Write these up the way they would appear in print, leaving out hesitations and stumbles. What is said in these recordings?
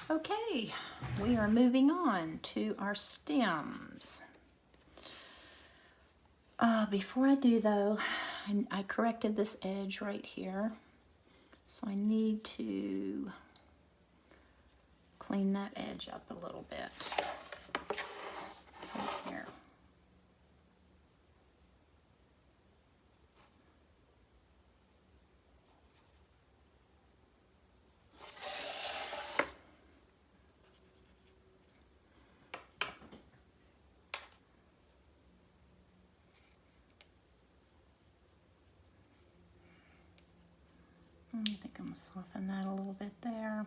Okay, we are moving on to our stems. Before I do though, I corrected this edge right here. So I need to clean that edge up a little bit. Right here. I think I'm going to soften that a little bit there.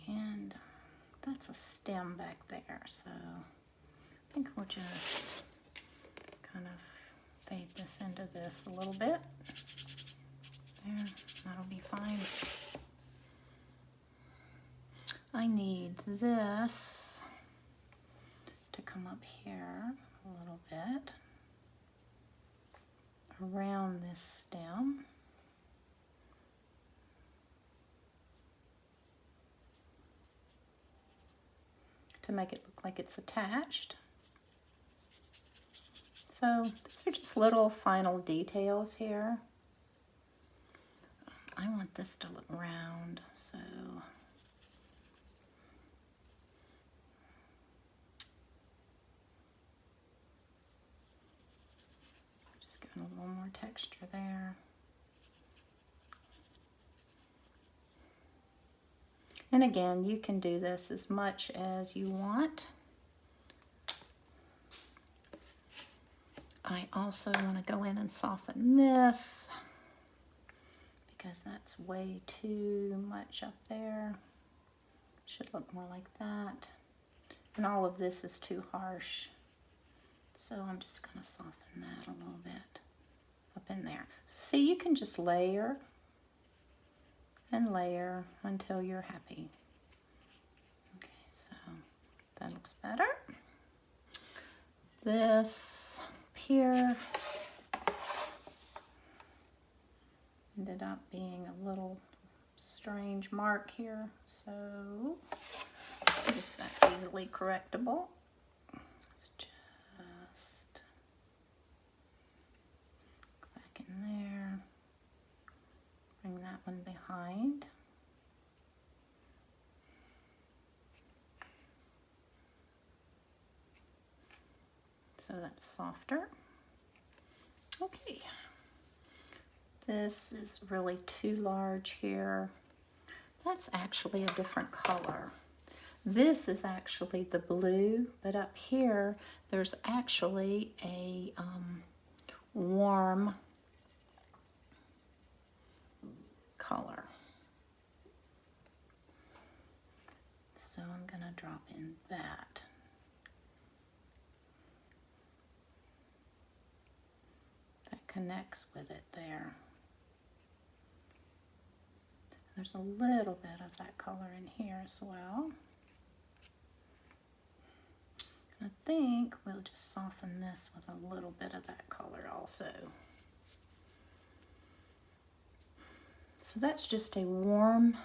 And that's a stem back there, so I think we'll just kind of fade this into this a little bit. There, that'll be fine. I need this to come up here a little bit around this stem. To make it look like it's attached. So these are just little final details here. I want this to look round, so just giving a little more texture there. And again, you can do this as much as you want. I also want to go in and soften this because that's way too much up there. Should look more like that. And all of this is too harsh. So I'm just going to soften that a little bit up in there. See, you can just layer and layer until you're happy. Okay, so that looks better. This here ended up being a little strange mark here, so just that's easily correctable. Let's just go back in there. Bring that one behind. So that's softer. Okay. This is really too large here. That's actually a different color. This is actually the blue, but up here there's actually a warm color. So I'm going to drop in that. That connects with it there. There's a little bit of that color in here as well. I think we'll just soften this with a little bit of that color also. So that's just a warm,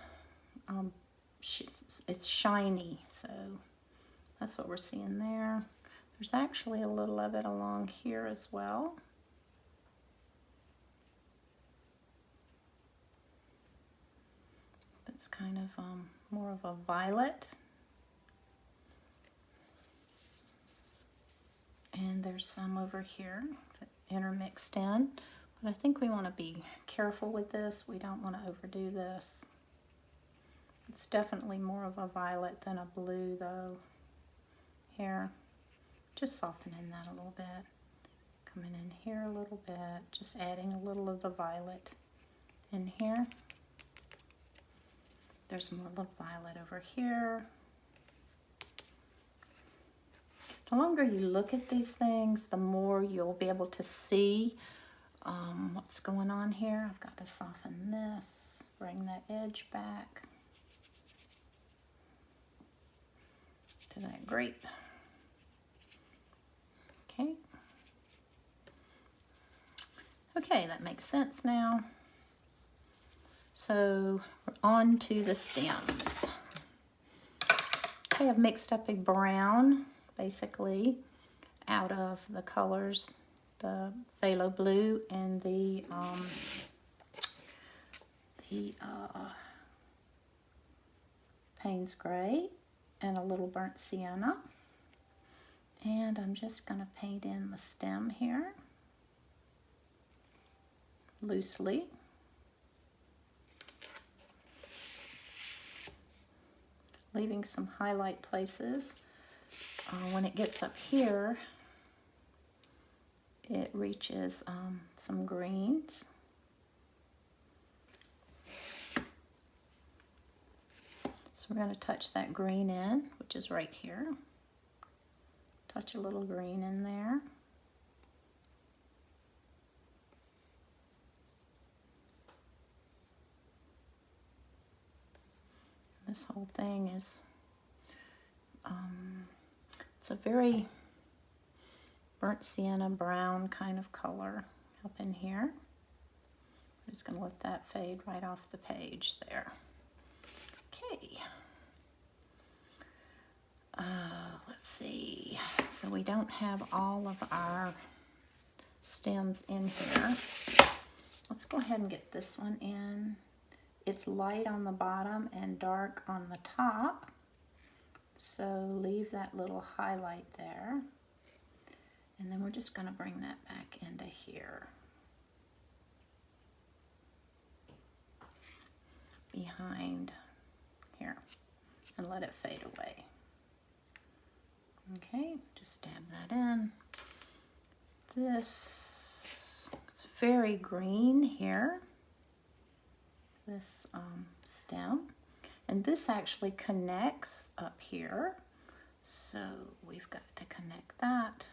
it's shiny, so that's what we're seeing there. There's actually a little of it along here as well. That's kind of more of a violet. And there's some over here that intermixed in. But I think we want to be careful with this. We don't want to overdo this. It's definitely more of a violet than a blue though. Here, just softening that a little bit. Coming in here a little bit, just adding a little of the violet in here. There's more little violet over here. The longer you look at these things, the more you'll be able to see what's going on here. I've got to soften this, bring that edge back to that grape. Okay. Okay, that makes sense now. So we're on to the stems. I have mixed up a brown, basically, out of the colors, the phthalo blue and the Payne's Gray, and a little burnt sienna. And I'm just going to paint in the stem here, loosely. Leaving some highlight places. When it gets up here, it reaches some greens. So we're going to touch that green in, which is right here. Touch a little green in there. This whole thing is, it's a very burnt sienna brown kind of color up in here. I'm just going to let that fade right off the page there. Okay. Let's see. So we don't have all of our stems in here. Let's go ahead and get this one in. It's light on the bottom and dark on the top. So leave that little highlight there. And then we're just going to bring that back into here. Behind here. And let it fade away. Okay, just dab that in. This is very green here. This stem. And this actually connects up here. So we've got to connect that.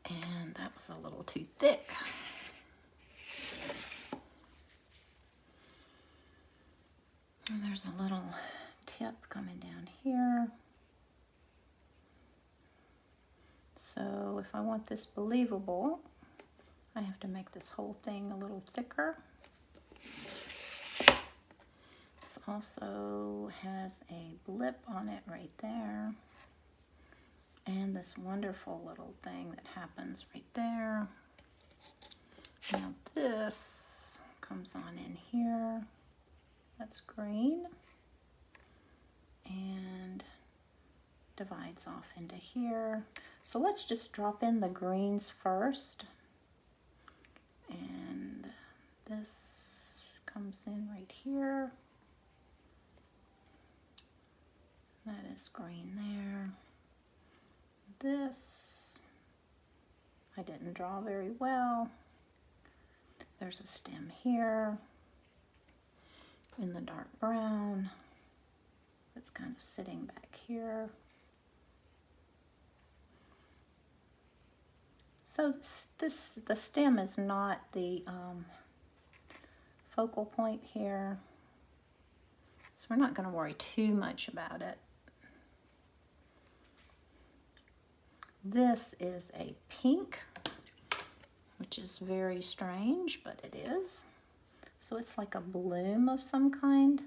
And that was a little too thick. And there's a little tip coming down here. So if I want this believable, I have to make this whole thing a little thicker. This also has a blip on it right there. And this wonderful little thing that happens right there. Now this comes on in here. That's green. And divides off into here. So let's just drop in the greens first. And this comes in right here. That is green there. This, I didn't draw very well. There's a stem here in the dark brown. It's kind of sitting back here. So the stem is not the focal point here. So we're not going to worry too much about it. This is a pink, which is very strange, but it is. So it's like a bloom of some kind.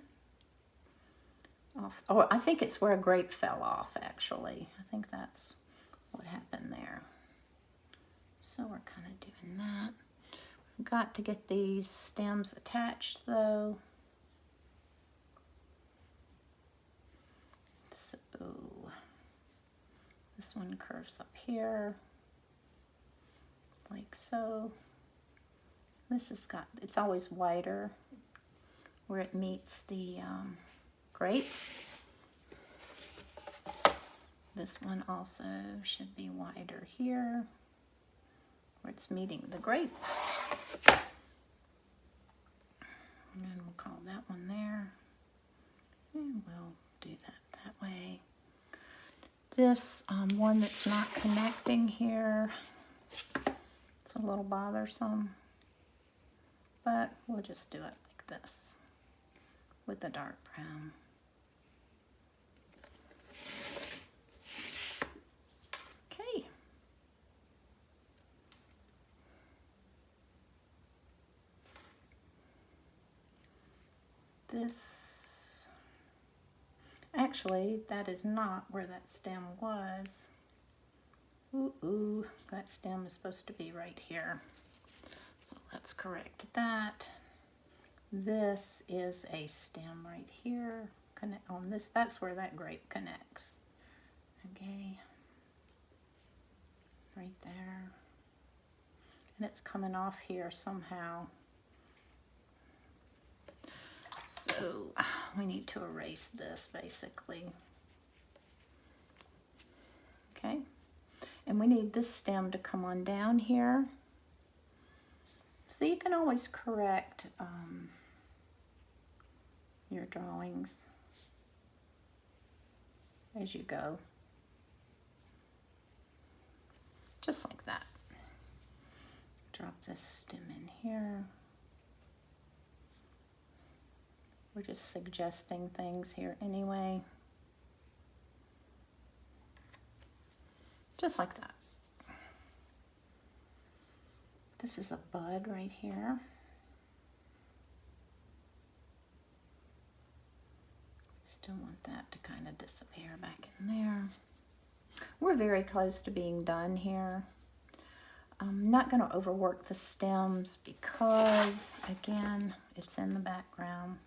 Oh, I think it's where a grape fell off, actually. I think that's what happened there. So we're kind of doing that. We've got to get these stems attached, though. So this one curves up here, like so. This has got, it's always wider where it meets the grape. This one also should be wider here where it's meeting the grape. And then we'll call that one there. And we'll do that way. This one that's not connecting here, it's a little bothersome, but we'll just do it like this with the dark brown. Okay. this, actually, that is not where that stem was. Ooh, that stem is supposed to be right here. So let's correct that. This is a stem right here. Connect on this, that's where that grape connects. Okay, right there. And it's coming off here somehow. So we need to erase this basically. Okay, and we need this stem to come on down here. So you can always correct your drawings as you go. Just like that. Drop this stem in here. We're just suggesting things here anyway. Just like that. This is a bud right here. Still want that to kind of disappear back in there. We're very close to being done here. I'm not going to overwork the stems because, again, it's in the background.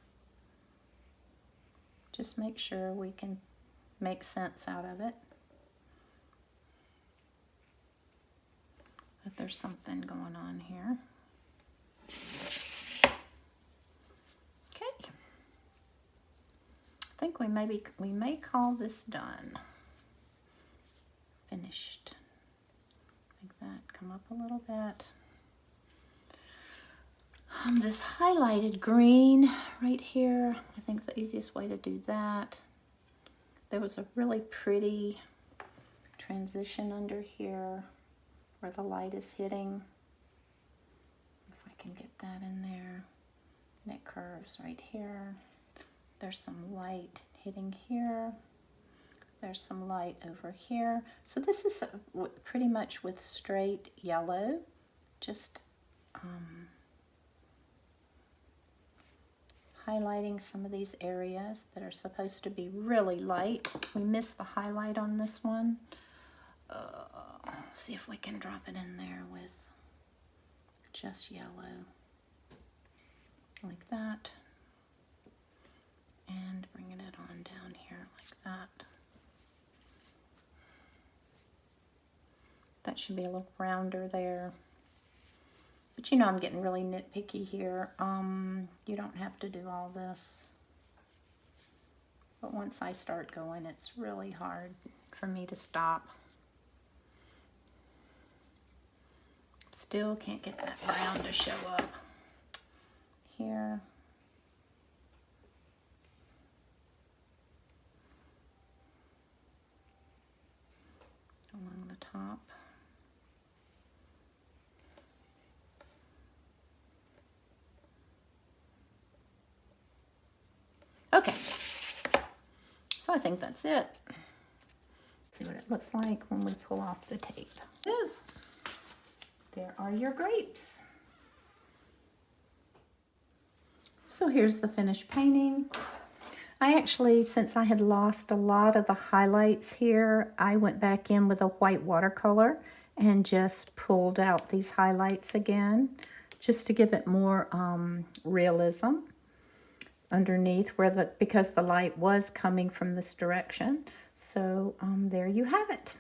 Just make sure we can make sense out of it. That there's something going on here. Okay. I think we may call this done. Finished. Like that. Come up a little bit. This highlighted green right here, I think the easiest way to do that. There was a really pretty transition under here where the light is hitting. If I can get that in there. And it curves right here. There's some light hitting here. There's some light over here. So this is pretty much with straight yellow, just highlighting some of these areas that are supposed to be really light. We missed the highlight on this one. Let's see if we can drop it in there with just yellow, like that. And bringing it on down here like that. That should be a little rounder there. But you know I'm getting really nitpicky here. You don't have to do all this. But once I start going, it's really hard for me to stop. Still can't get that brown to show up here. Along the top. Okay, so I think that's it. Let's see what it looks like when we pull off the tape. It is. There are your grapes. So here's the finished painting. I actually, since I had lost a lot of the highlights here, I went back in with a white watercolor and just pulled out these highlights again, just to give it more realism underneath because the light was coming from this direction. So there you have it.